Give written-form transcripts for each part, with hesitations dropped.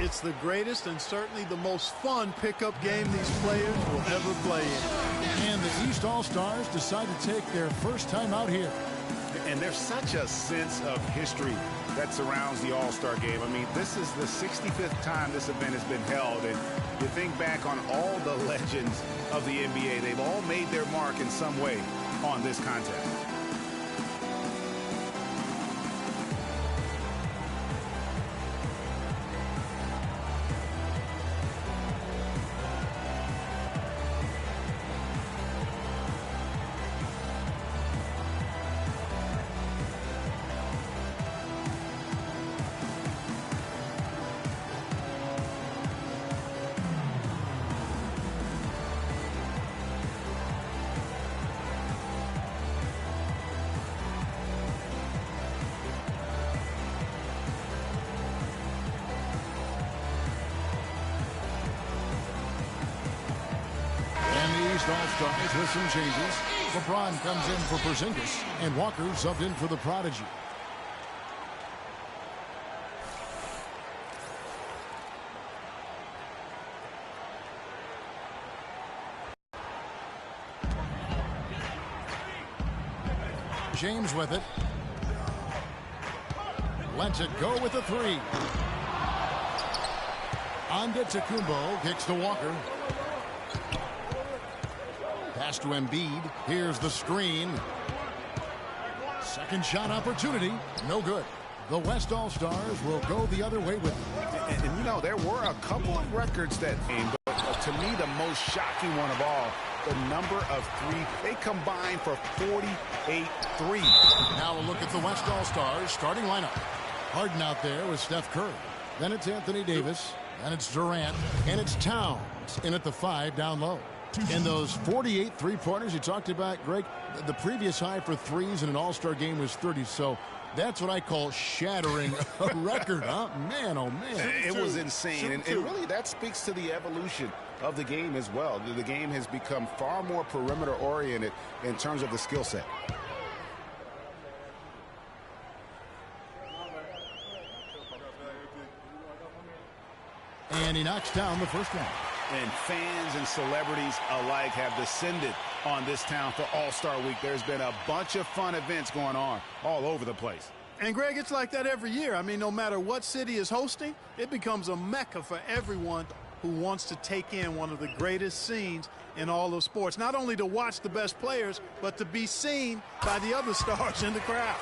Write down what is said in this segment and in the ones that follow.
It's the greatest and certainly the most fun pickup game these players will ever play in. And the East All-Stars decide to take their first time out here. And there's such a sense of history that surrounds the All-Star game. I mean, this is the 65th time this event has been held. And you think back on all the legends of the NBA. They've all made their mark in some way on this contest. All-Stars with some changes. LeBron comes in for Porzingis, and Walker subbed in for the Prodigy. James with it. Lets it go with a three. Antetokounmpo kicks to Walker. Pass to Embiid. Here's the screen. Second shot opportunity. No good. The West All-Stars will go the other way with it. And you know, there were a couple of records that came, but to me, the most shocking one of all, the number of threes. They combined for 48 threes. Now a look at the West All-Stars starting lineup. Harden out there with Steph Curry. Then it's Anthony Davis. Then it's Durant. And it's Towns in at the 5 down low. And those 48 three-pointers you talked about, Greg, the previous high for threes in an All-Star game was 30. So that's what I call shattering a record, huh? Man, oh, man. It was insane. And really, that speaks to the evolution of the game as well. The game has become far more perimeter-oriented in terms of the skill set. And he knocks down the first one. And fans and celebrities alike have descended on this town for All-Star Week. There's been a bunch of fun events going on all over the place. And, Greg, it's like that every year. I mean, no matter what city is hosting, it becomes a mecca for everyone who wants to take in one of the greatest scenes in all of sports. Not only to watch the best players, but to be seen by the other stars in the crowd.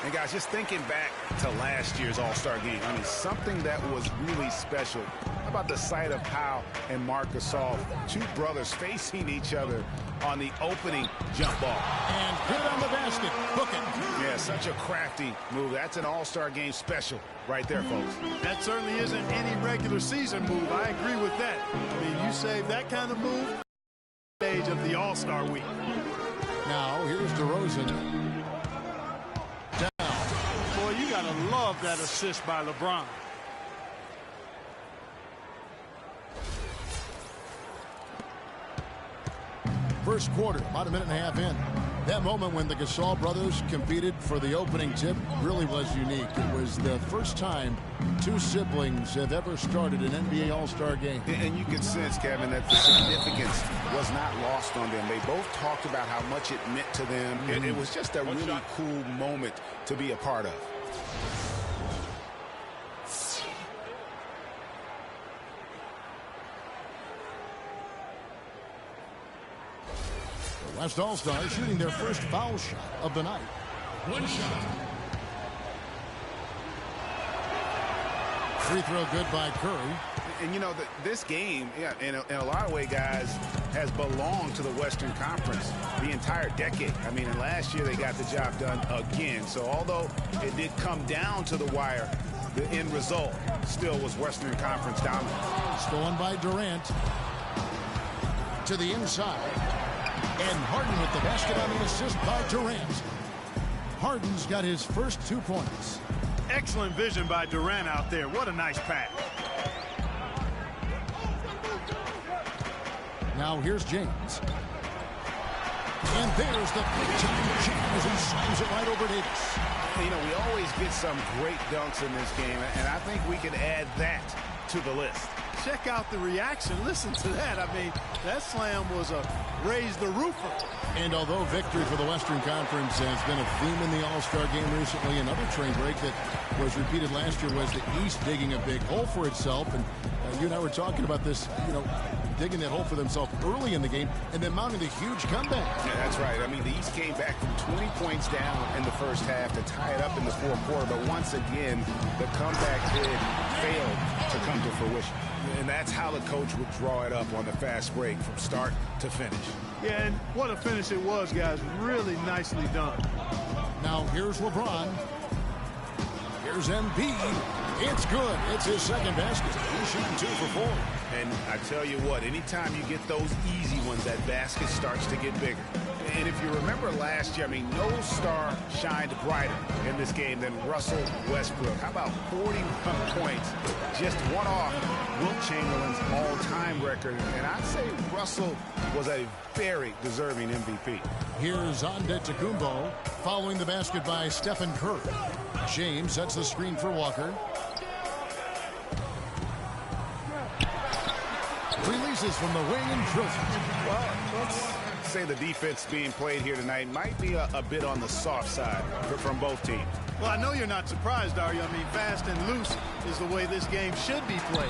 And, guys, just thinking back to last year's All-Star game, I mean, something that was really special. How about the sight of Powell and Marc Gasol, two brothers facing each other on the opening jump ball? And good on the basket. Book it. Yeah, such a crafty move. That's an All-Star game special right there, folks. That certainly isn't any regular season move. I agree with that. I mean, you save that kind of move stage of the All-Star week. Now, here's DeRozan. Boy, you got to love that assist by LeBron. First quarter, about a minute and a half in. That moment when the Gasol brothers competed for the opening tip really was unique. It was the first time two siblings have ever started an NBA All-Star game. And you can sense, Kevin, that the significance was not lost on them. They both talked about how much it meant to them. It was just a really cool moment to be a part of. West All-Stars shooting their first foul shot of the night. One shot. Free throw good by Curry. And, you know, this game, yeah, in a lot of ways, guys, has belonged to the Western Conference the entire decade. I mean, and last year they got the job done again. So although it did come down to the wire, the end result still was Western Conference dominant. Stolen by Durant. To the inside. And Harden with the basket on the assist by Durant. Harden's got his first 2 points. Excellent vision by Durant out there. What a nice pass. Now here's James. And there's the big-time jam as he slams it right over Davis. You know, we always get some great dunks in this game, and I think we can add that to the list. Check out the reaction. Listen to that. I mean, that slam was a raise the roofer. And although victory for the Western Conference has been a theme in the All-Star game recently, another train break that was repeated last year was the East digging a big hole for itself. And you and I were talking about this, digging that hole for themselves early in the game and then mounting a huge comeback. Yeah, that's right. I mean, the East came back from 20 points down in the first half to tie it up in the fourth quarter. But once again, the comeback bid failed to come to fruition. And that's how the coach would draw it up on the fast break from start to finish. Yeah, and what a finish it was, guys. Really nicely done. Now here's LeBron. Here's Embiid. It's good. It's his second basket. He's shooting 2 for 4. And I tell you what, anytime you get those easy ones, that basket starts to get bigger. And if you remember last year, I mean, no star shined brighter in this game than Russell Westbrook. How about 41 points, just one off Wilt Chamberlain's all-time record. And I'd say Russell was a very deserving MVP. Here's Antetokounmpo following the basket by Stephen Curry. James sets the screen for Walker. Releases from the wing and drills it. Well, let's say the defense being played here tonight might be a bit on the soft side from both teams. Well, I know you're not surprised, are you? I mean, fast and loose is the way this game should be played.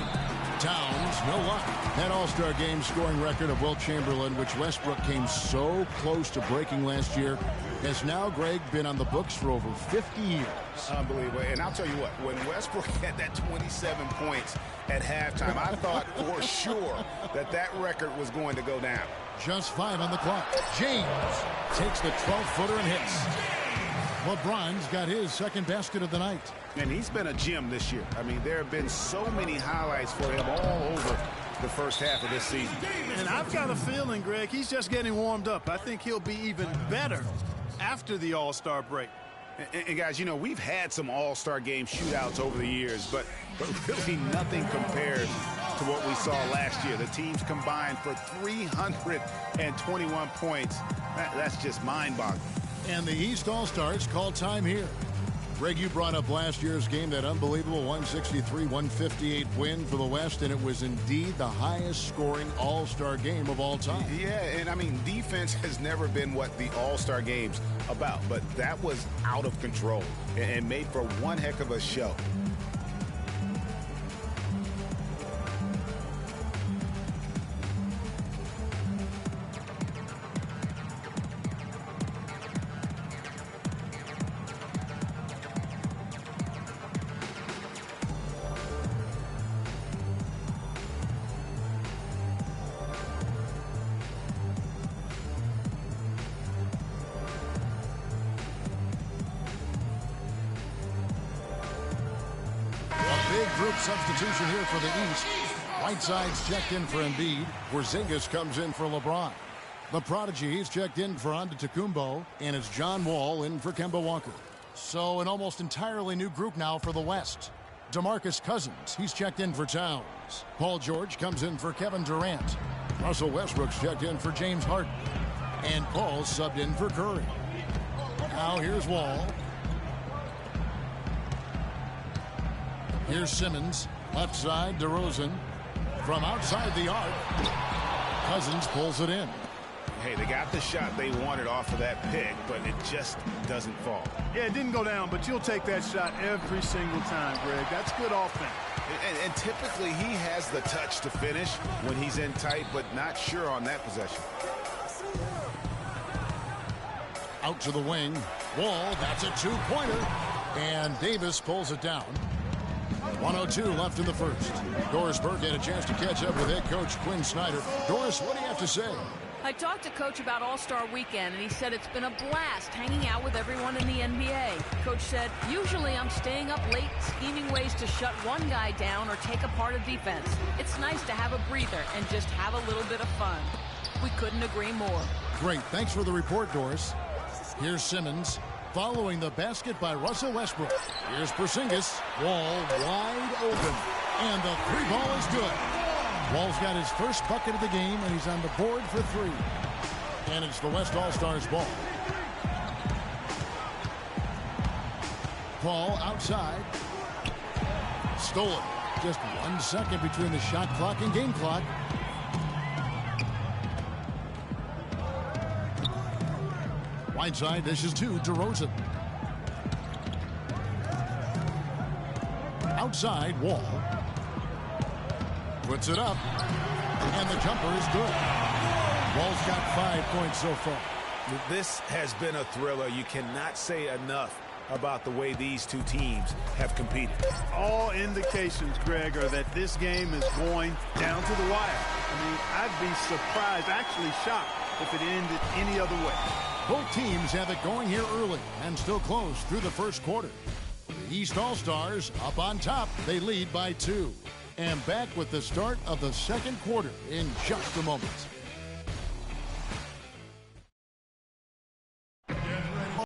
Towns, no luck. That All-Star game scoring record of Wilt Chamberlain, which Westbrook came so close to breaking last year, has now, Greg, been on the books for over 50 years. Unbelievable. And I'll tell you what, when Westbrook had that 27 points at halftime, I thought for sure that record was going to go down. Just 5 on the clock. James takes the 12-footer and hits. LeBron's got his second basket of the night. And he's been a gem this year. I mean, there have been so many highlights for him all over the first half of this season. And I've got a feeling, Greg, he's just getting warmed up. I think he'll be even better after the All-Star break. And guys, we've had some All-Star game shootouts over the years, but really nothing compared to what we saw last year. The teams combined for 321 points. That's just mind-boggling. And the East All-Stars call time here. Greg, you brought up last year's game, that unbelievable 163-158 win for the West, and it was indeed the highest scoring All-Star game of all time. Yeah, and I mean, defense has never been what the All-Star game's about, but that was out of control and made for one heck of a show. Group substitution here for the East. Whiteside's checked in for Embiid. Porzingis comes in for LeBron. The prodigy, he's checked in for Antetokounmpo, and it's John Wall in for Kemba Walker. So an almost entirely new group now for the West. DeMarcus Cousins, he's checked in for Towns. Paul George comes in for Kevin Durant. Russell Westbrook's checked in for James Harden. And Paul's subbed in for Curry. Now here's Wall. Here's Simmons, left side, DeRozan. From outside the arc, Cousins pulls it in. Hey, they got the shot they wanted off of that pick, but it just doesn't fall. Yeah, it didn't go down, but you'll take that shot every single time, Greg. That's good offense. And typically he has the touch to finish when he's in tight, but not sure on that possession. Out to the wing. Wall, that's a two-pointer. And Davis pulls it down. 1:02 left in the first. Doris Burke had a chance to catch up with head coach Quinn Snyder. Doris, what do you have to say? I talked to Coach about All-Star Weekend, and he said it's been a blast hanging out with everyone in the NBA. Coach said, usually I'm staying up late, scheming ways to shut one guy down or take apart a defense. It's nice to have a breather and just have a little bit of fun. We couldn't agree more. Great. Thanks for the report, Doris. Here's Simmons. Following the basket by Russell Westbrook. Here's Porzingis. Wall wide open. And the three ball is good. Wall's got his first bucket of the game, and he's on the board for 3. And it's the West All-Stars ball. Paul outside. Stolen. Just 1 second between the shot clock and game clock. Whiteside dishes to DeRozan. Outside, Wall. Puts it up. And the jumper is good. Wall's got 5 points so far. This has been a thriller. You cannot say enough about the way these two teams have competed. All indications, Greg, are that this game is going down to the wire. I mean, I'd be surprised, actually shocked, if it ended any other way. Both teams have it going here early and still close through the first quarter. The East All-Stars up on top. They lead by 2. And back with the start of the second quarter in just a moment.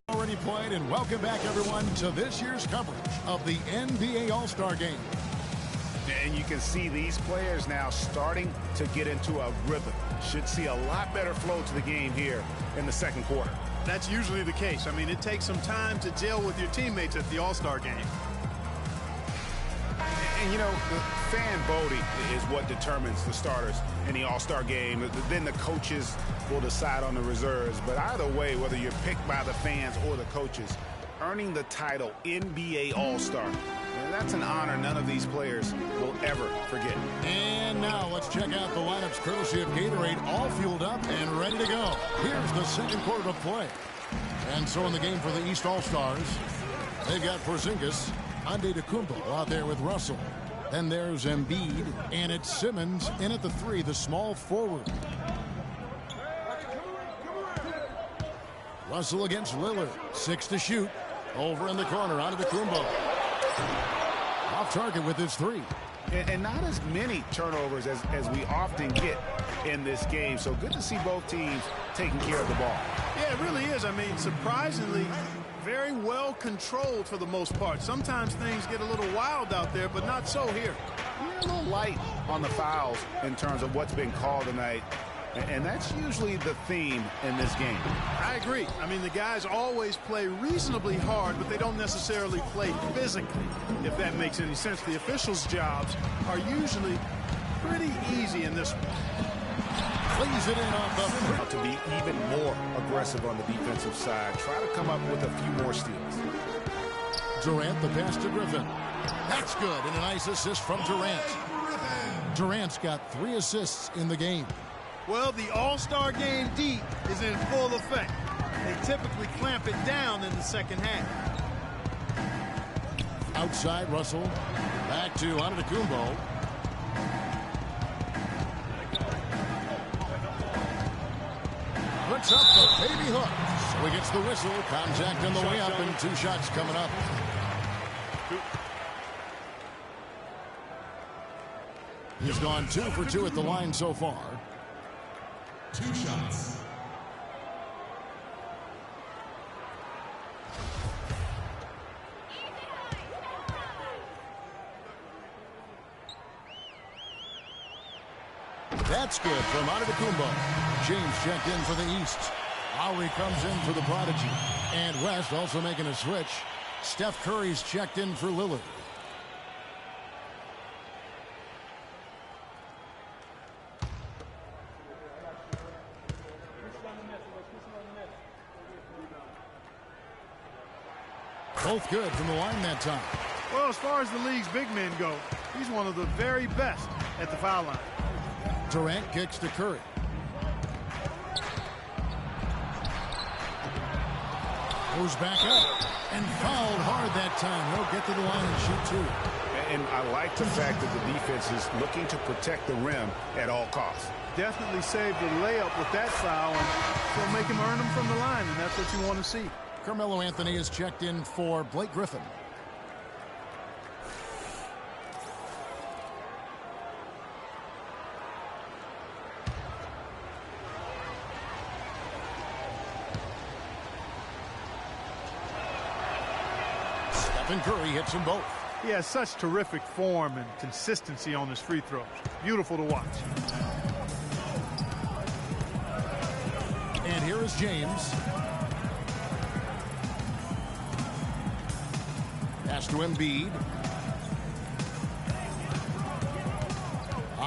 Already played, and welcome back, everyone, to this year's coverage of the NBA All-Star Game. And you can see these players now starting to get into a rhythm. Should see a lot better flow to the game here in the second quarter. That's usually the case. I mean, it takes some time to gel with your teammates at the All-Star game. And, you know, the fan voting is what determines the starters in the All-Star game. Then the coaches will decide on the reserves. But either way, whether you're picked by the fans or the coaches, earning the title NBA All-Star, that's an honor none of these players will ever forget. And now let's check out the lineups courtesy of Gatorade, all fueled up and ready to go. Here's the second quarter of play. And so in the game for the East All-Stars, they've got Porzingis, Antetokounmpo out there with Russell. Then there's Embiid, and it's Simmons in at the 3, the small forward. Russell against Lillard, 6 to shoot. Over in the corner, Antetokounmpo. Off target with his 3. And not as many turnovers as we often get in this game. So good to see both teams taking care of the ball. Yeah, it really is. I mean, surprisingly, very well controlled for the most part. Sometimes things get a little wild out there, but not so here. We're a little light on the fouls in terms of what's been called tonight. And that's usually the theme in this game. I agree. I mean, the guys always play reasonably hard, but they don't necessarily play physically, if that makes any sense. The officials' jobs are usually pretty easy in this one. Plays it in off the to be even more aggressive on the defensive side. Try to come up with a few more steals. Durant, the pass to Griffin. That's good, and a nice assist from Durant. Durant's got 3 assists in the game. Well, the All-Star Game D is in full effect. They typically clamp it down in the second half. Outside, Russell. Back to Antetokounmpo. Puts up the baby hook. So he gets the whistle. Contact on the way up, and 2 shots coming up. He's gone 2 for 2 at the line so far. 2 shots. That's good from Antetokounmpo. James checked in for the East. Lowry comes in for the Prodigy. And West also making a switch. Steph Curry's checked in for Lillard. Both good from the line that time. Well, as far as the league's big men go, he's one of the very best at the foul line. Durant kicks to Curry. Goes back up and fouled hard that time. He'll get to the line and shoot 2. And I like the fact that the defense is looking to protect the rim at all costs. Definitely saved the layup with that foul, and so make him earn them from the line, and that's what you want to see. Carmelo Anthony is checked in for Blake Griffin. Stephen Curry hits them both. He has such terrific form and consistency on his free throws. Beautiful to watch. And here is James. Pass to Embiid.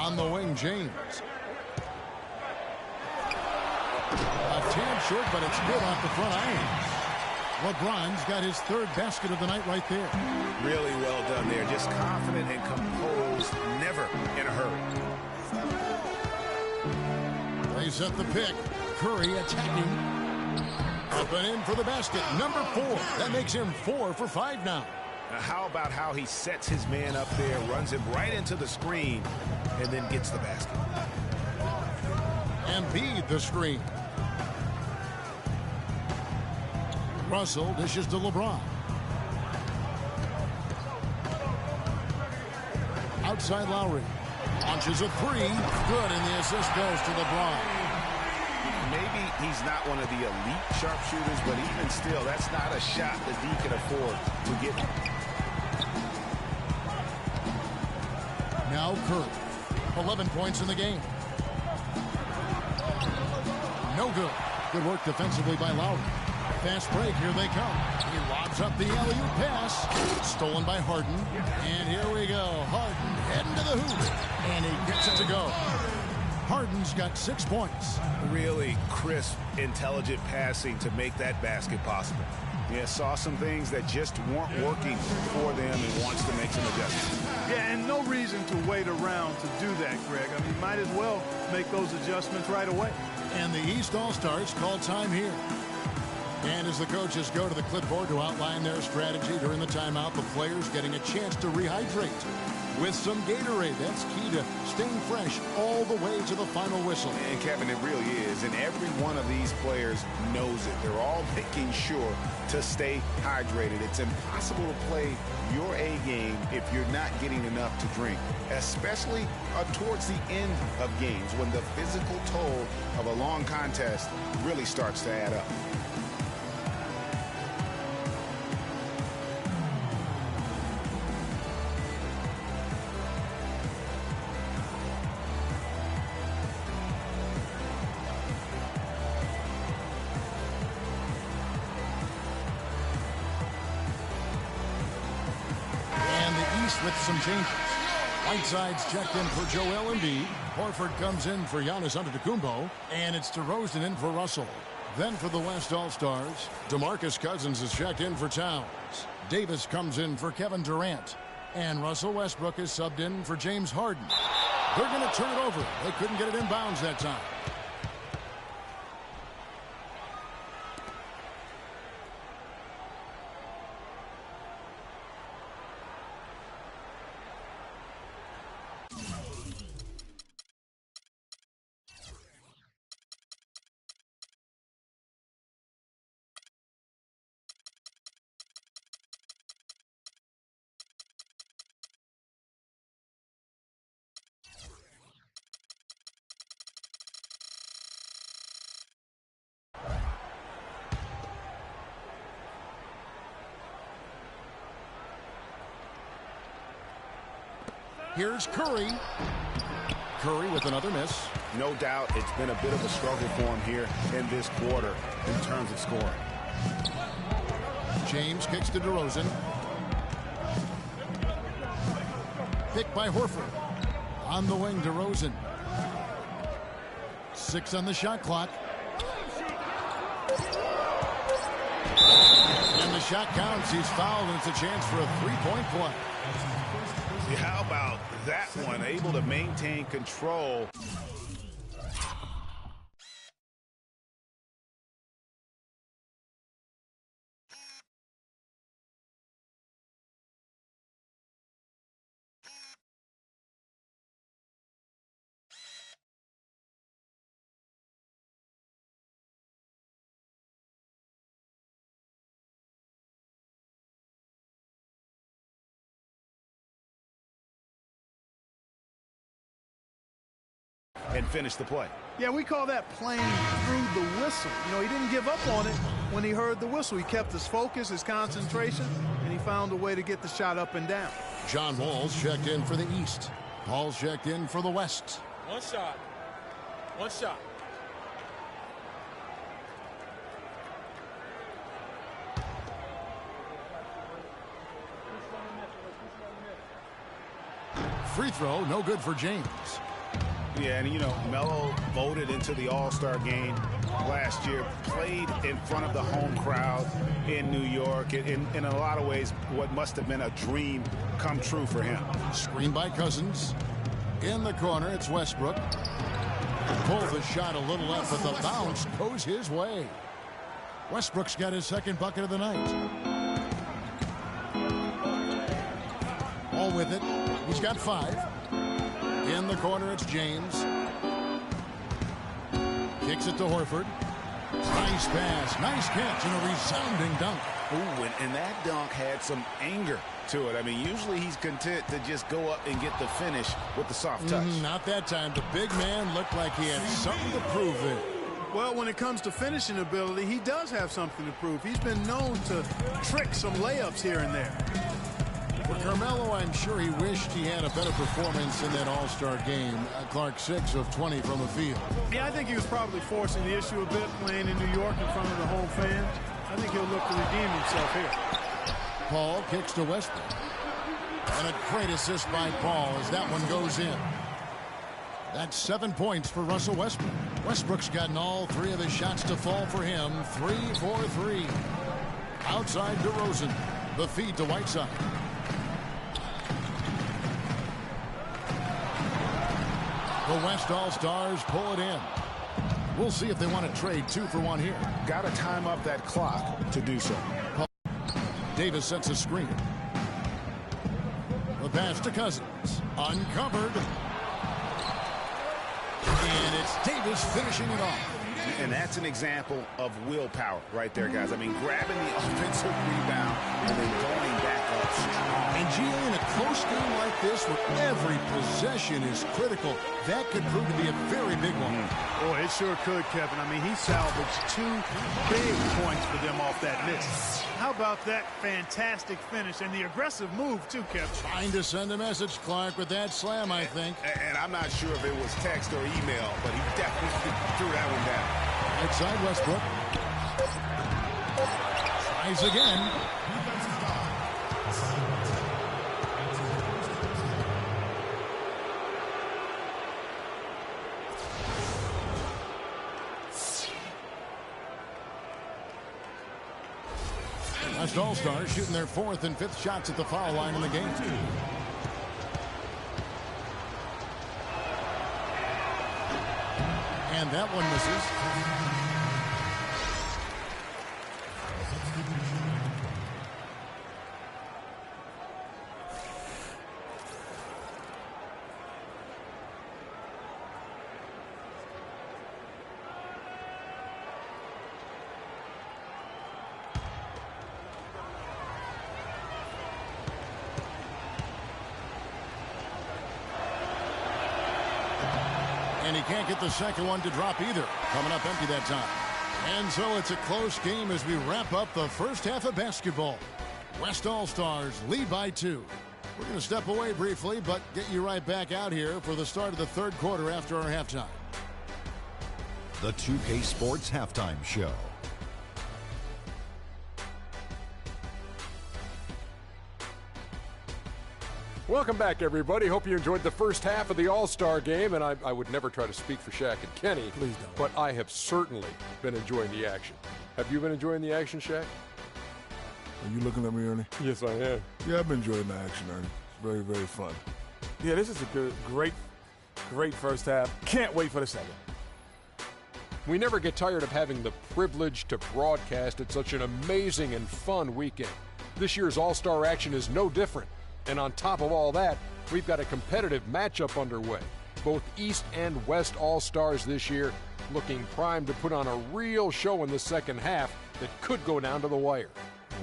On the wing, James. A tad short, but it's good off the front iron. LeBron's got his third basket of the night right there. Really well done there. Just confident and composed, never in a hurry. They set the pick. Curry attacking. Up and in for the basket. Number 4. That makes him 4 for 5 now. Now, how about how he sets his man up there, runs him right into the screen, and then gets the basket. Embiid the screen. Russell dishes to LeBron. Outside Lowry. Launches a 3. Good, and the assist goes to LeBron. Maybe he's not one of the elite sharpshooters, but even still, that's not a shot that he can afford to get. Now Curry. 11 points in the game. No good. Good work defensively by Lowry. Fast break, here they come. He lobs up the alley-oop pass. Stolen by Harden. And here we go. Harden heading to the hoop. And he gets it to go. Harden's got 6 points. Really crisp, intelligent passing to make that basket possible. Yeah, saw some things that just weren't working for them and wants to make some adjustments. Yeah, and no reason to wait around to do that, Greg. I mean, might as well make those adjustments right away. And the East All-Stars call time here. And as the coaches go to the clipboard to outline their strategy during the timeout, the players getting a chance to rehydrate with some Gatorade. That's key to staying fresh all the way to the final whistle. And Kevin, it really is. And every one of these players knows it. They're all making sure to stay hydrated. It's impossible to play your A game if you're not getting enough to drink, especially towards the end of games when the physical toll of a long contest really starts to add up. With some changes. Whiteside's checked in for Joel Embiid. Horford comes in for Giannis Antetokounmpo. And it's DeRozan in for Russell. Then for the West All-Stars, DeMarcus Cousins is checked in for Towns. Davis comes in for Kevin Durant. And Russell Westbrook is subbed in for James Harden. They're going to turn it over. They couldn't get it in bounds that time. Here's Curry. Curry with another miss. No doubt it's been a bit of a struggle for him here in this quarter in terms of scoring. James kicks to DeRozan. Picked by Horford. On the wing, DeRozan. 6 on the shot clock. And the shot counts. He's fouled, and it's a chance for a three-point play. How about that one? Able to maintain control. And finish the play. Yeah, we call that playing through the whistle. You know, he didn't give up on it when he heard the whistle. He kept his focus, his concentration, and he found a way to get the shot up and down. John Wall's checked in for the East. Paul's checked in for the West. One shot. One shot. Free throw, no good for James. Yeah, and, you know, Melo voted into the All-Star game last year, played in front of the home crowd in New York. In a lot of ways, what must have been a dream come true for him. Screen by Cousins. In the corner, it's Westbrook. Pull the shot a little left, but the bounce goes his way. Westbrook's got his second bucket of the night. All with it. He's got 5. In the corner, it's James. Kicks it to Horford. Nice pass, nice catch, and a resounding dunk. Ooh, and that dunk had some anger to it. I mean, usually he's content to just go up and get the finish with the soft touch. Not that time. The big man looked like he had something to prove there. Well, when it comes to finishing ability, he does have something to prove. He's been known to trick some layups here and there. For Carmelo, I'm sure he wished he had a better performance in that All-Star game. Clark, 6 of 20 from the field. Yeah, I think he was probably forcing the issue a bit playing in New York in front of the home fans. I think he'll look to redeem himself here. Paul kicks to Westbrook. And a great assist by Paul as that one goes in. That's 7 points for Russell Westbrook. Westbrook's gotten all 3 of his shots to fall for him. 3 for 3. Outside DeRozan. The feed to Whiteside. The West All-Stars pull it in. We'll see if they want to trade 2 for 1 here. Got to time up that clock to do so. Davis sets a screen. The pass to Cousins. Uncovered. And it's Davis finishing it off. And that's an example of willpower right there, guys. I mean, grabbing the offensive rebound and then going back up strong. And GA, in a close game like this where every possession is critical, that could prove to be a very big one. Oh, it sure could, Kevin. I mean, he salvaged 2 big points for them off that miss. How about that fantastic finish and the aggressive move, too, Kevin? Trying to send a message, Clark, with that slam, I think. And I'm not sure if it was text or email, but he definitely threw that one down. Outside Westbrook. Tries again. West All-Stars shooting their 4th and 5th shots at the foul line in the game. And that one misses. And he can't get the second one to drop either. Coming up empty that time. And so it's a close game as we wrap up the first half of basketball. West All-Stars lead by 2. We're going to step away briefly, but get you right back out here for the start of the 3rd quarter after our halftime. The 2K Sports Halftime Show. Welcome back, everybody. Hope you enjoyed the first half of the All-Star game, and I would never try to speak for Shaq and Kenny. Please don't. But I have certainly been enjoying the action. Have you been enjoying the action, Shaq? Are you looking at me, Ernie? Yes, I am. Yeah, I've been enjoying the action, Ernie. It's very, very fun. Yeah, this is a great first half. Can't wait for the second. We never get tired of having the privilege to broadcast at such an amazing and fun weekend. This year's All-Star action is no different. And on top of all that, we've got a competitive matchup underway. Both East and West All-Stars this year looking primed to put on a real show in the second half that could go down to the wire.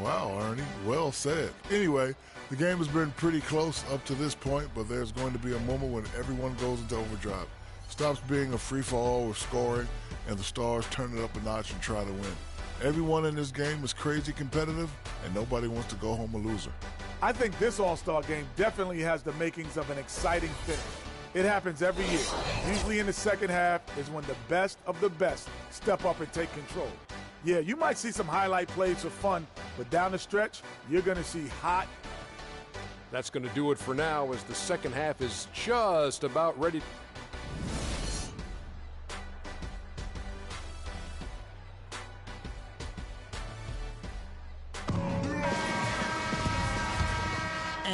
Wow, Ernie, well said. Anyway, the game has been pretty close up to this point, but there's going to be a moment when everyone goes into overdrive. Stops being a free-for-all with scoring, and the Stars turn it up a notch and try to win. Everyone in this game is crazy competitive, and nobody wants to go home a loser. I think this All-Star game definitely has the makings of an exciting finish. It happens every year. Usually in the second half is when the best of the best step up and take control. Yeah, you might see some highlight plays for fun, but down the stretch, you're going to see hot. That's going to do it for now as the second half is just about ready.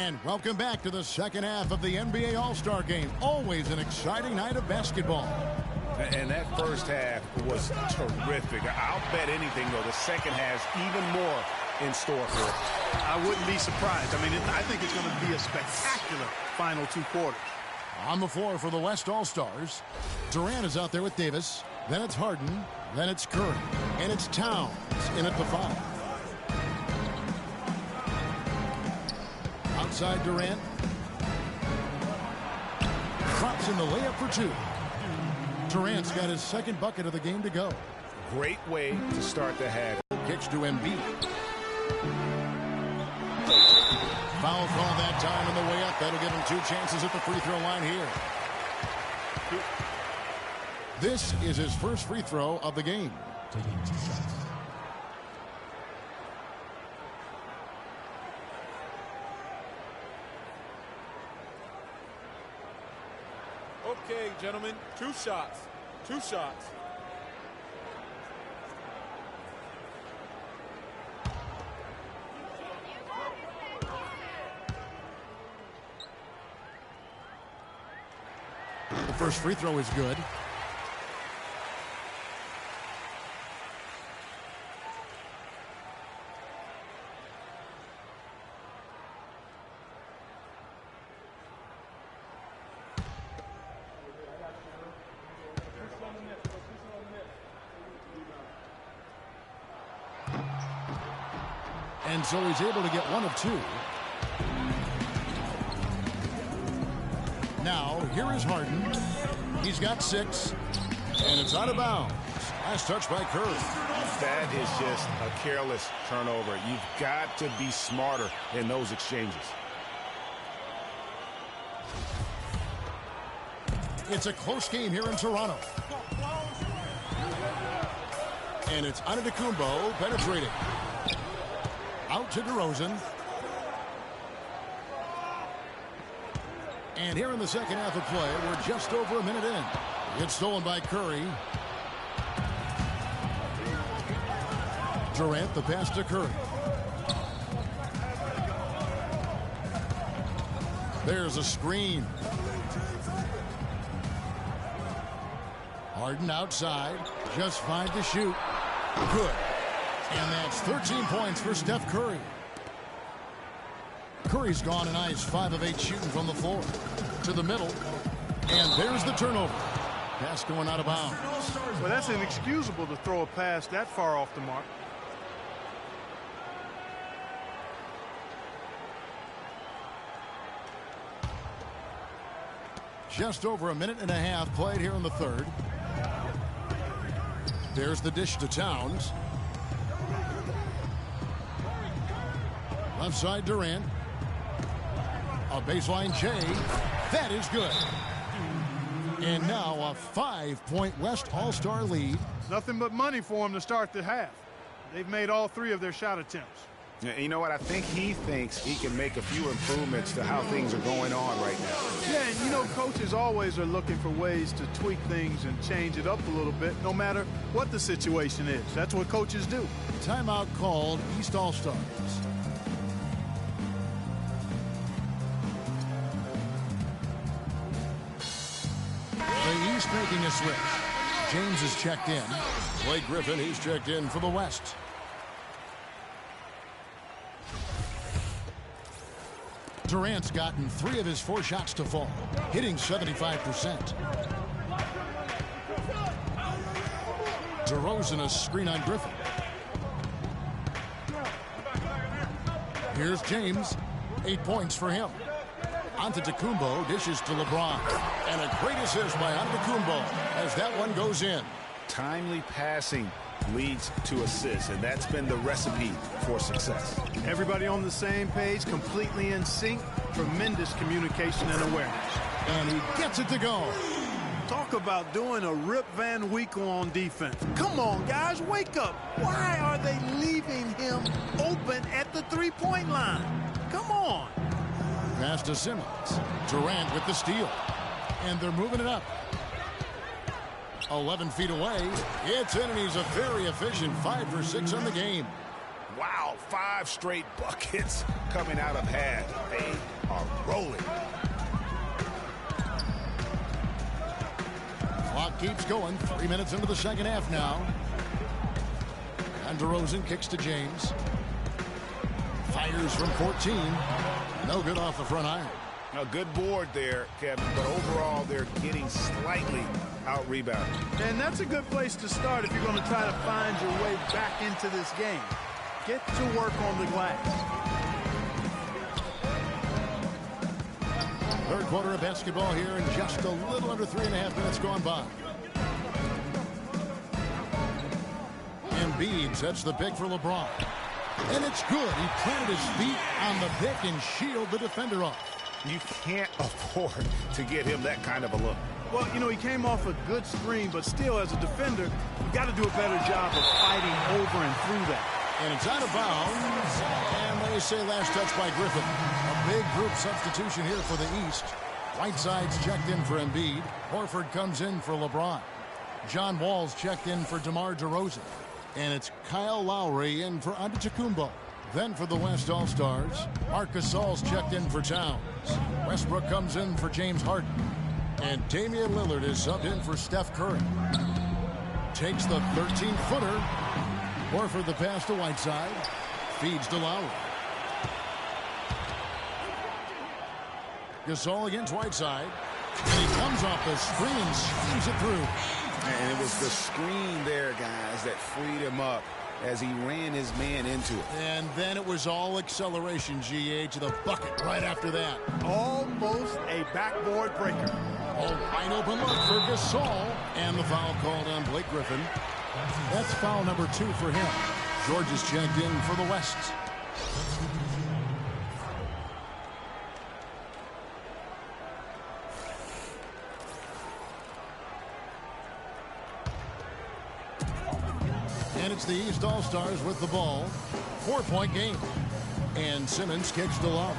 And welcome back to the second half of the NBA All-Star Game. Always an exciting night of basketball. And that first half was terrific. I'll bet anything, though, the second has even more in store for it. I wouldn't be surprised. I mean, I think it's going to be a spectacular final 2 quarters. On the floor for the West All-Stars, Durant is out there with Davis. Then it's Harden. Then it's Curry. And it's Towns in at the 5. Outside Durant. Drops in the layup for 2. Durant's got his second bucket of the game to go. Great way to start the half. Kicks to Embiid. Foul call that time on the way up. That'll give him 2 chances at the free throw line here. This is his first free throw of the game. Taking 2 shots. Okay, gentlemen, 2 shots. 2 shots. The first free throw is good. And so he's able to get 1 of 2. Now, here is Harden. He's got 6. And it's out of bounds. Last touch by Curry. That is just a careless turnover. You've got to be smarter in those exchanges. It's a close game here in Toronto. And it's Antetokounmpo penetrating. Out to DeRozan. And here in the second half of play, we're just over a minute in. It's stolen by Curry. Durant, the pass to Curry. There's a screen. Harden outside. Just 5 to shoot. Good. And that's 13 points for Steph Curry. Curry's gone a nice 5 of 8 shooting from the floor. To the middle. And there's the turnover. Pass going out of bounds. Well, that's inexcusable to throw a pass that far off the mark. Just over a minute and a half played here in the third. There's the dish to Towns. Left side Durant. A baseline J. That is good. And now a 5-point West All-Star lead. Nothing but money for them to start the half. They've made all 3 of their shot attempts. Yeah, you know what? I think he thinks he can make a few improvements to how things are going on right now. Yeah, and you know, coaches always are looking for ways to tweak things and change it up a little bit, no matter what the situation is. That's what coaches do. Timeout called East All-Stars. The East making a switch. James is checked in. Blake Griffin, he's checked in for the West. Durant's gotten 3 of his 4 shots to fall, hitting 75%. DeRozan a screen on Griffin. Here's James. 8 points for him. Antetokounmpo dishes to LeBron. And a great assist by Antetokounmpo as that one goes in. Timely passing leads to assists, and that's been the recipe for success. Everybody on the same page, completely in sync, tremendous communication and awareness. And he gets it to go. Talk about doing a Rip Van Winkle on defense. Come on, guys, wake up. Why are they leaving him open at the three-point line? Come on. Pass to Simmons. Durant with the steal. And they're moving it up. 11 feet away. It's in, and he's a very efficient 5 for 6 on the game. Wow, 5 straight buckets coming out of pad. are rolling. Clock keeps going. 3 minutes into the second half now. And DeRozan kicks to James. Fires from 14. No good off the front iron. A good board there, Kevin, but overall they're getting slightly out-rebounded. And that's a good place to start if you're going to try to find your way back into this game. Get to work on the glass. Third quarter of basketball here, and just a little under 3.5 minutes gone by. Embiid sets the pick for LeBron. And it's good. He planted his feet on the pick and shielded the defender off. You can't afford to get him that kind of a look. Well, you know, he came off a good screen, but still, as a defender, you got to do a better job of fighting over and through that. And it's out of bounds. And they say last touch by Griffin. A big group substitution here for the East. Whiteside's checked in for Embiid. Horford comes in for LeBron. John Wall's checked in for DeMar DeRozan. And it's Kyle Lowry in for Antetokounmpo. Then for the West All-Stars, Marc Gasol's checked in for Towns. Westbrook comes in for James Harden. And Damian Lillard is subbed in for Steph Curry. Takes the 13-footer. Horford the pass to Whiteside. Feeds to Lowry. Gasol against Whiteside. And he comes off the screen and slams it through. And it was the screen there, guys, that freed him up as he ran his man into it. And then it was all acceleration, GA, to the bucket right after that. Almost a backboard breaker. Oh, wide open look for Gasol. And the foul called on Blake Griffin. That's foul number 2 for him. George is checked in for the West. And it's the East All-Stars with the ball. 4-point game. And Simmons kicks to Lowry.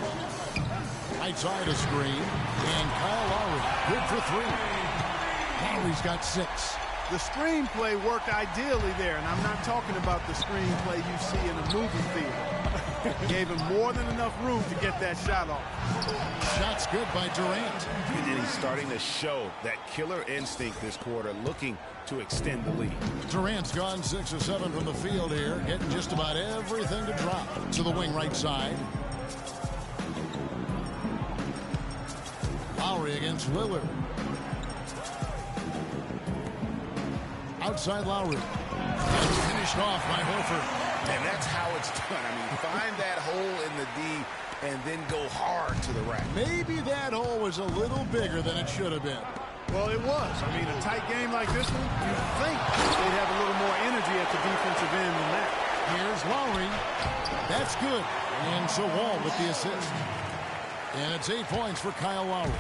Right side a screen. And Kyle Lowry, good for 3. Lowry's got 6. The screenplay worked ideally there, and I'm not talking about the screenplay you see in a movie theater. Gave him more than enough room to get that shot off. Shot's good by Durant. And he's starting to show that killer instinct this quarter, looking to extend the lead. Durant's gone 6 of 7 from the field here, getting just about everything to drop. To the wing right side. Lowry against Lillard. Outside Lowry. And finished off by Horford. And that's how it's done. I mean, find that hole in the D and then go hard to the rack. Maybe that hole was a little bigger than it should have been. Well, it was. I mean, a tight game like this one, you'd think they'd have a little more energy at the defensive end than that. Here's Lowry. That's good. And so Wall with the assist. And it's 8 points for Kyle Lowry.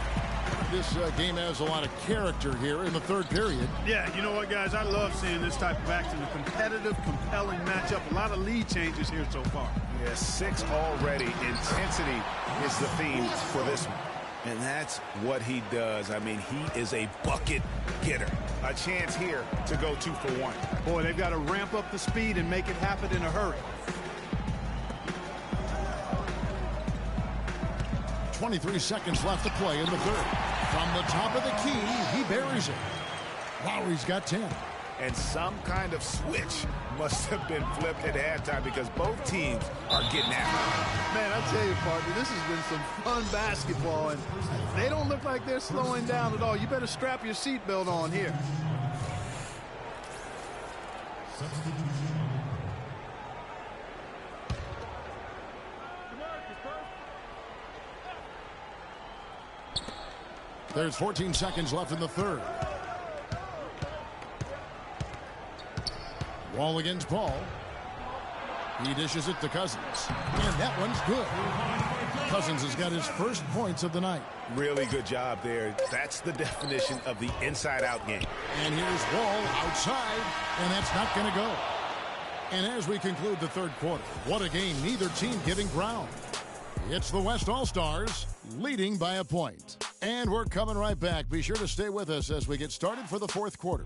This game has a lot of character here in the third period. Yeah, you know what, guys? I love seeing this type of action. A competitive, compelling matchup. A lot of lead changes here so far. Yeah, 6 already. Intensity is the theme for this one. And that's what he does. I mean, he is a bucket getter. A chance here to go 2 for 1. Boy, they've got to ramp up the speed and make it happen in a hurry. 23 seconds left to play in the third. From the top of the key, he buries it. Lowry's got 10. And some kind of switch must have been flipped at halftime because both teams are getting after it. Man, I tell you, partner, this has been some fun basketball, and they don't look like they're slowing down at all. You better strap your seatbelt on here. There's 14 seconds left in the third. Wall against Paul. He dishes it to Cousins. And that one's good. Cousins has got his first points of the night. Really good job there. That's the definition of the inside-out game. And here's Wall outside, and that's not going to go. And as we conclude the third quarter, what a game, neither team getting ground. It's the West All-Stars leading by a point. And we're coming right back. Be sure to stay with us as we get started for the fourth quarter.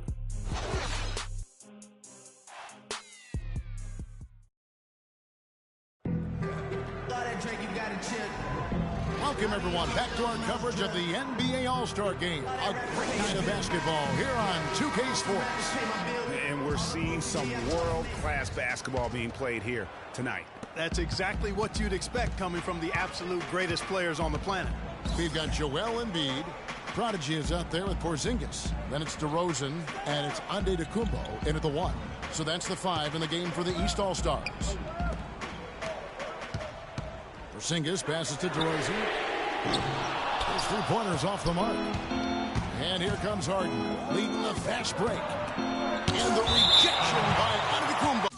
Welcome, everyone, back to our coverage of the NBA All-Star Game. A great night of basketball here on 2K Sports. And we're seeing some world-class basketball being played here tonight. That's exactly what you'd expect coming from the absolute greatest players on the planet. We've got Joel Embiid. Prodigy is out there with Porzingis. Then it's DeRozan, and it's Antetokounmpo in at the 1. So that's the 5 in the game for the East All-Stars. Porzingis passes to DeRozan. His three-pointers off the mark. And here comes Harden, leading the fast break. And the rejection by Antetokounmpo.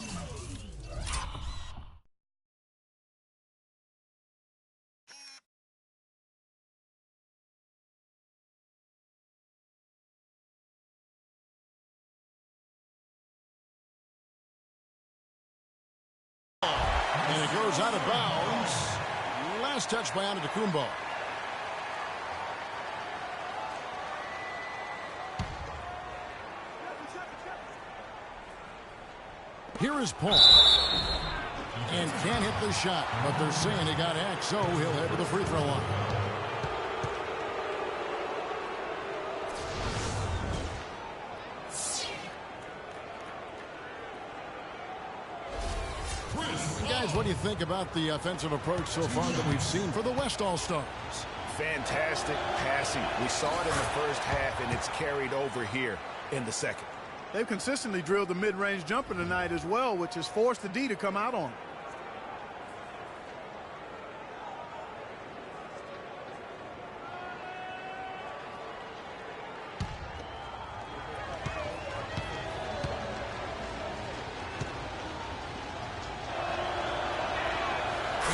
And it goes out of bounds. Last touch by Antetokounmpo. Here is Paul. And can't hit the shot, but they're saying he got hacked, so he'll head to the free throw line. Guys, what do you think about the offensive approach so far that we've seen for the West All-Stars? Fantastic passing. We saw it in the first half, and it's carried over here in the second. They've consistently drilled the mid-range jumper tonight as well, which has forced the D to come out on.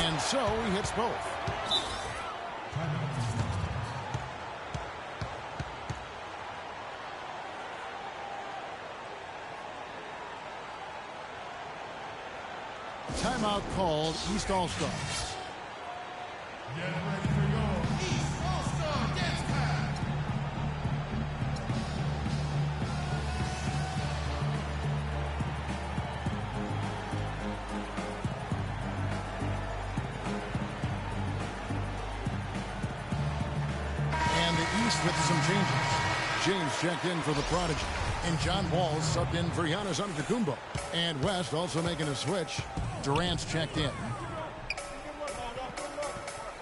And so he hits both. Timeout called, East All-Stars. Get ready for your East All-Star dance pass. And the East with some changes. James checked in for the Prodigy. And John Wall subbed in for Giannis Antetokounmpo. And West also making a switch. Durant's checked in.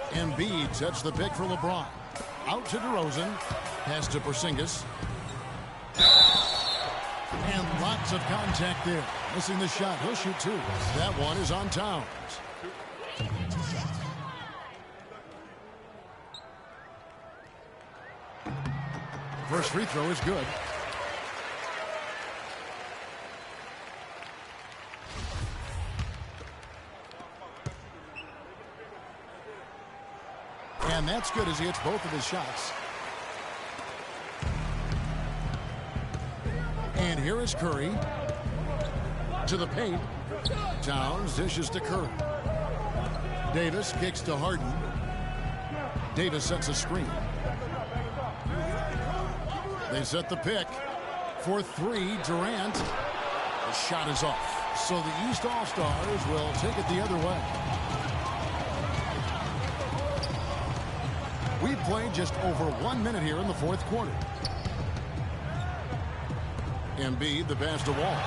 Embiid sets the pick for LeBron. Out to DeRozan. Pass to Porzingis. And lots of contact there. Missing the shot. He'll shoot 2. That one is on Towns. First free throw is good. And that's good as he hits both of his shots. And here is Curry. To the paint. Towns dishes to Curry. Davis kicks to Harden. Davis sets a screen. They set the pick for 3. Durant. The shot is off. So the East All-Stars will take it the other way. We've played just over 1 minute here in the fourth quarter. Embiid, the pass to Wall.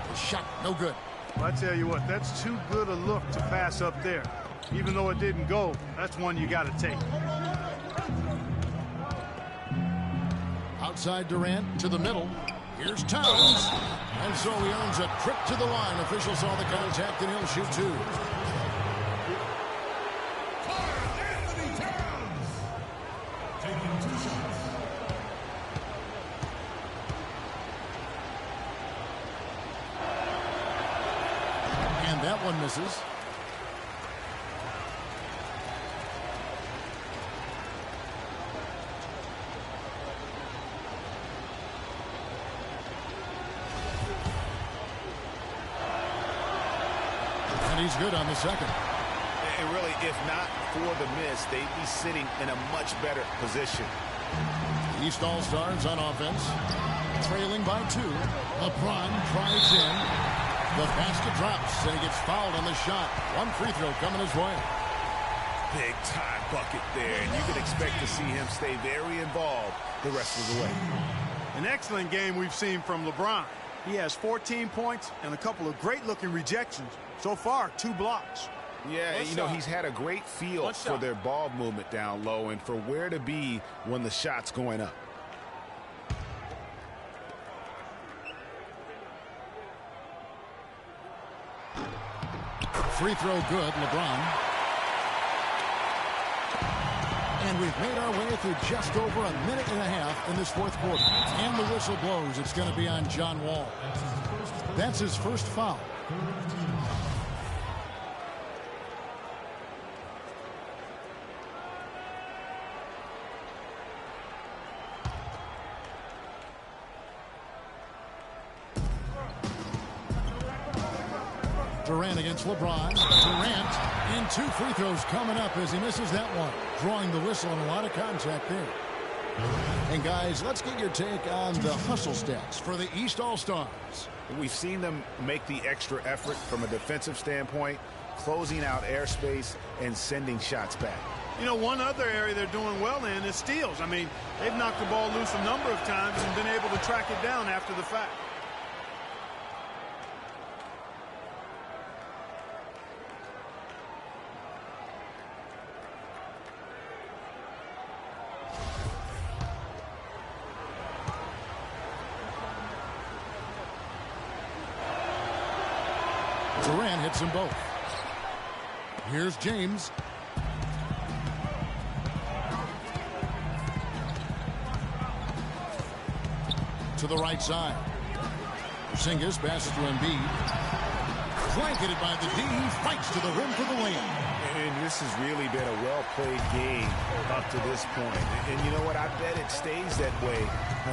The shot, no good. Well, I tell you what, that's too good a look to pass up there. Even though it didn't go, that's one you got to take. Outside Durant to the middle. Here's Towns. And so he earns a trip to the line. Official saw the contact and he'll shoot 2. And that one misses. And he's good on the second. And really, if not for the miss, they'd be sitting in a much better position. East All-Stars on offense. Trailing by 2. LeBron drives in. The basket drops, and he gets fouled on the shot. One free throw coming his way. Big time bucket there, and you can expect to see him stay very involved the rest of the way. An excellent game we've seen from LeBron. He has 14 points and a couple of great-looking rejections. So far, 2 blocks. Yeah, you know, he's had a great feel for their ball movement down low and for where to be when the shot's going up. Free throw good, LeBron. And we've made our way through just over a minute and a half in this fourth quarter. And the whistle blows. It's going to be on John Wall. That's his first foul. Durant against LeBron. Durant, and 2 free throws coming up as he misses that one. Drawing the whistle and a lot of contact there. And guys, let's get your take on the hustle stats for the East All-Stars. We've seen them make the extra effort from a defensive standpoint, closing out airspace and sending shots back. You know, one other area they're doing well in is steals. I mean, they've knocked the ball loose a number of times and been able to track it down after the fact. Durant hits them both. Here's James. To the right side. Porzingis passes to Embiid. Blanketed by the D. He fights to the rim for the win. And this has really been a well-played game up to this point. And you know what? I bet it stays that way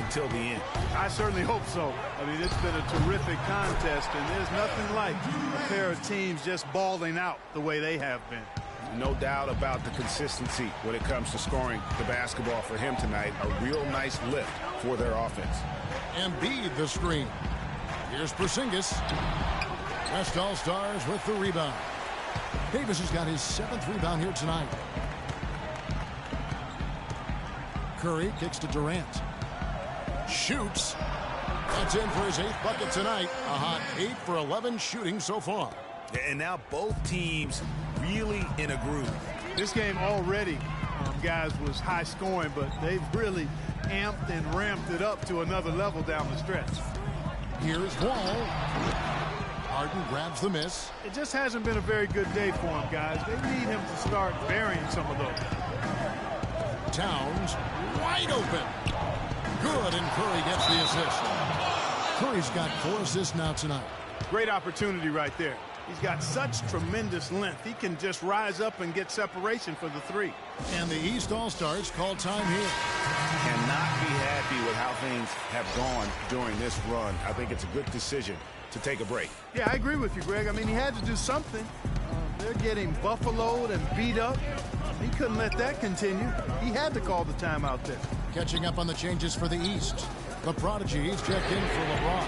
until the end. I certainly hope so. I mean, it's been a terrific contest, and there's nothing like a pair of teams just balling out the way they have been. No doubt about the consistency when it comes to scoring the basketball for him tonight. A real nice lift for their offense. Embiid the screen. Here's Porzingis. West All-Stars with the rebound. Davis has got his 7th rebound here tonight. Curry kicks to Durant. Shoots. That's in for his 8th bucket tonight. A hot 8 for 11 shooting so far. And now both teams really in a groove. This game already, guys, was high scoring, but they've really amped and ramped it up to another level down the stretch. Here's Wall. Harden grabs the miss. It just hasn't been a very good day for him, guys. They need him to start burying some of those. Towns wide open. Good, and Curry gets the assist. Curry's got 4 assists now tonight. Great opportunity right there. He's got such tremendous length. He can just rise up and get separation for the 3. And the East All-Stars call time here. Cannot be happy with how things have gone during this run. I think it's a good decision to take a break. Yeah, I agree with you, Greg. I mean, he had to do something. They're getting buffaloed and beat up. He couldn't let that continue. He had to call the timeout there. Catching up on the changes for the East. The Prodigies checked in for LeBron.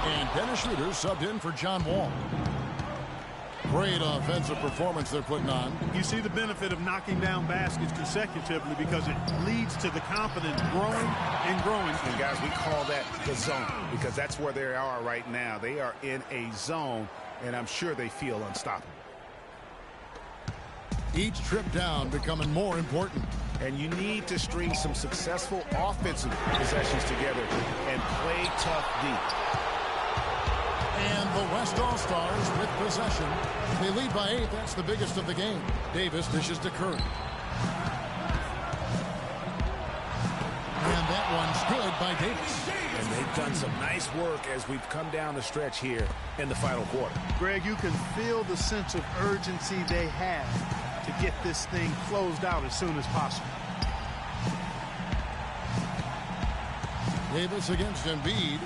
And Dennis Schroeder subbed in for John Wall. Great offensive performance they're putting on. You see the benefit of knocking down baskets consecutively because it leads to the confidence growing and growing. And guys, we call that the zone because that's where they are right now. They are in a zone, and I'm sure they feel unstoppable. Each trip down becoming more important. And you need to string some successful offensive possessions together and play tough deep. And the West All-Stars with possession. They lead by 8. That's the biggest of the game. Davis dishes to Curry. And that one's good by Davis. And they've done some nice work as we've come down the stretch here in the final quarter. Greg, you can feel the sense of urgency they have to get this thing closed out as soon as possible. Davis against Embiid.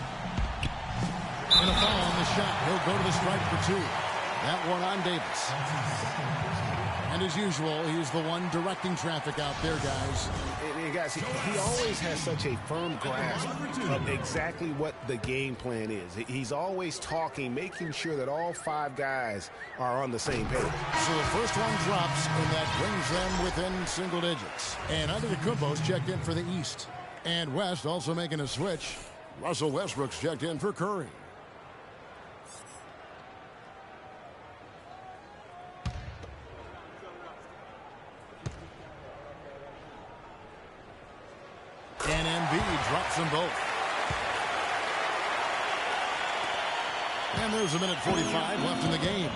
And a foul on the shot. He'll go to the strike for 2. That one on Davis. And as usual, he's the one directing traffic out there, guys. And guys, he always has such a firm grasp of exactly what the game plan is. He's always talking, making sure that all 5 guys are on the same page. So the first one drops, and that brings them within single digits. And Antetokounmpo's checked in for the East. And West also making a switch. Russell Westbrook's checked in for Curry. And Embiid drops them both. And there's a minute 45 left in the game.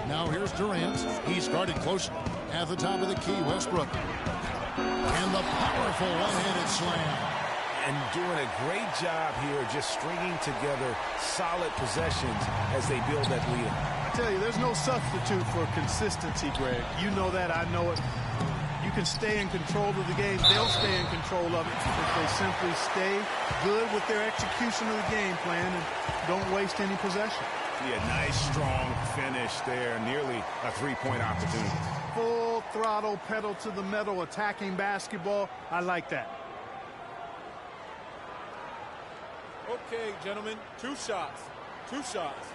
Now here's Durant. He started close at the top of the key, Westbrook. And the powerful one-handed slam. And doing a great job here just stringing together solid possessions as they build that lead. I tell you, there's no substitute for consistency, Greg. You know that. I know it. You can stay in control of the game. They'll stay in control of it if they simply stay good with their execution of the game plan and don't waste any possession. Yeah, nice, strong finish there. Nearly a 3-point opportunity. Full throttle, pedal to the metal, attacking basketball. I like that. Okay, gentlemen, 2 shots. 2 shots.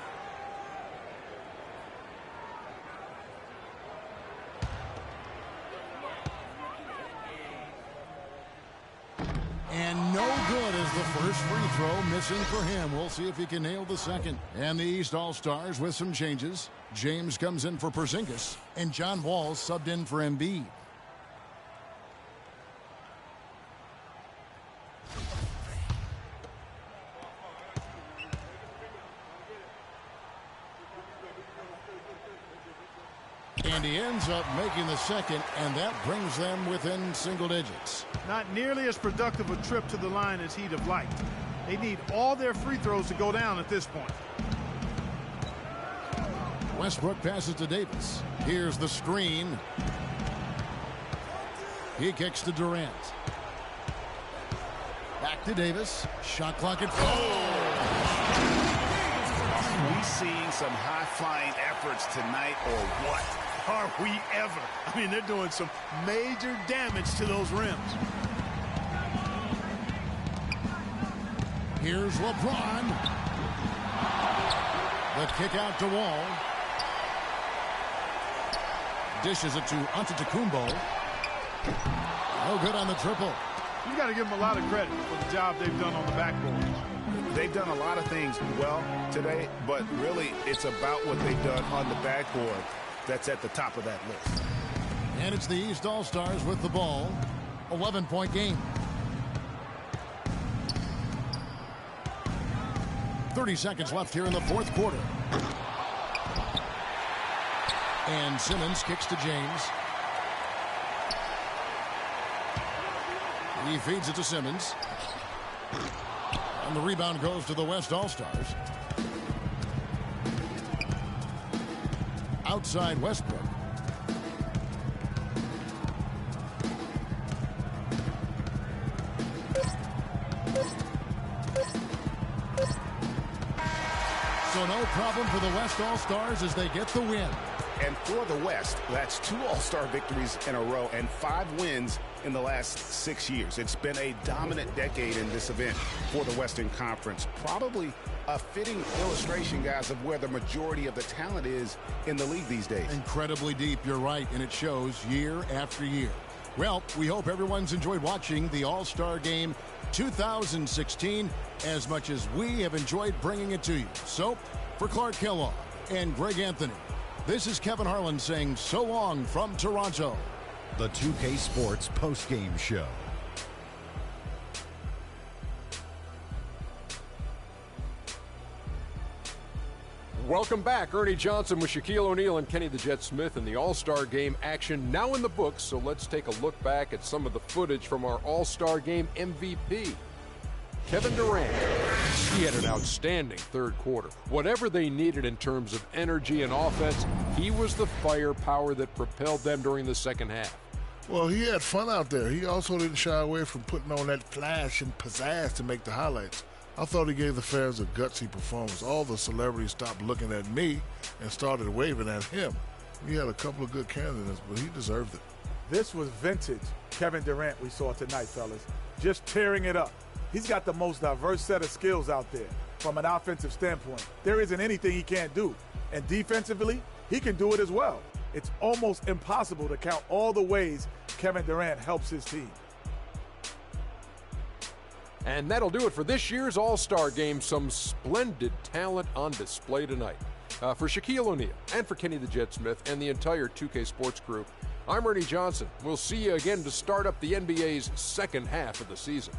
And no good as the first free throw missing for him. We'll see if he can nail the second. And the East All-Stars with some changes. James comes in for Porzingis, and John Wall subbed in for Embiid. And he ends up making the second, and that brings them within single digits. Not nearly as productive a trip to the line as he'd have liked. They need all their free throws to go down at this point. Westbrook passes to Davis. Here's the screen. He kicks to Durant. Back to Davis. Shot clock at 4. Are we seeing some high-flying efforts tonight or what? Are we ever? I mean, they're doing some major damage to those rims. Here's LeBron. The kick out to Wall. Dishes it to Antetokounmpo. No good on the triple. You've got to give them a lot of credit for the job they've done on the backboard. They've done a lot of things well today, but really it's about what they've done on the backboard that's at the top of that list. And it's the East All-Stars with the ball. 11-point game. 30 seconds left here in the fourth quarter. And Simmons kicks to James. He feeds it to Simmons. And the rebound goes to the West All-Stars. Outside Westbrook. So no problem for the West All-Stars as they get the win. And for the West, that's 2 All-Star victories in a row and 5 wins in the last 6 years. It's been a dominant decade in this event for the Western Conference. Probably a fitting illustration, guys, of where the majority of the talent is in the league these days. Incredibly deep, you're right, and it shows year after year. Well, we hope everyone's enjoyed watching the All-Star Game 2016 as much as we have enjoyed bringing it to you. So, for Clark Kellogg and Greg Anthony, this is Kevin Harlan saying so long from Toronto. The 2K Sports postgame show. Welcome back. Ernie Johnson with Shaquille O'Neal and Kenny the Jet Smith in the All-Star Game action now in the books. So let's take a look back at some of the footage from our All-Star Game MVP. Kevin Durant. He had an outstanding third quarter. Whatever they needed in terms of energy and offense, he was the firepower that propelled them during the second half. Well, he had fun out there. He also didn't shy away from putting on that flash and pizzazz to make the highlights. I thought he gave the fans a gutsy performance. All the celebrities stopped looking at me and started waving at him. He had a couple of good candidates, but he deserved it. This was vintage Kevin Durant we saw tonight, fellas. Just tearing it up. He's got the most diverse set of skills out there from an offensive standpoint. There isn't anything he can't do. And defensively, he can do it as well. It's almost impossible to count all the ways Kevin Durant helps his team. And that'll do it for this year's All-Star Game. Some splendid talent on display tonight. For Shaquille O'Neal and for Kenny the Jet Smith and the entire 2K Sports crew, I'm Ernie Johnson. We'll see you again to start up the NBA's second half of the season.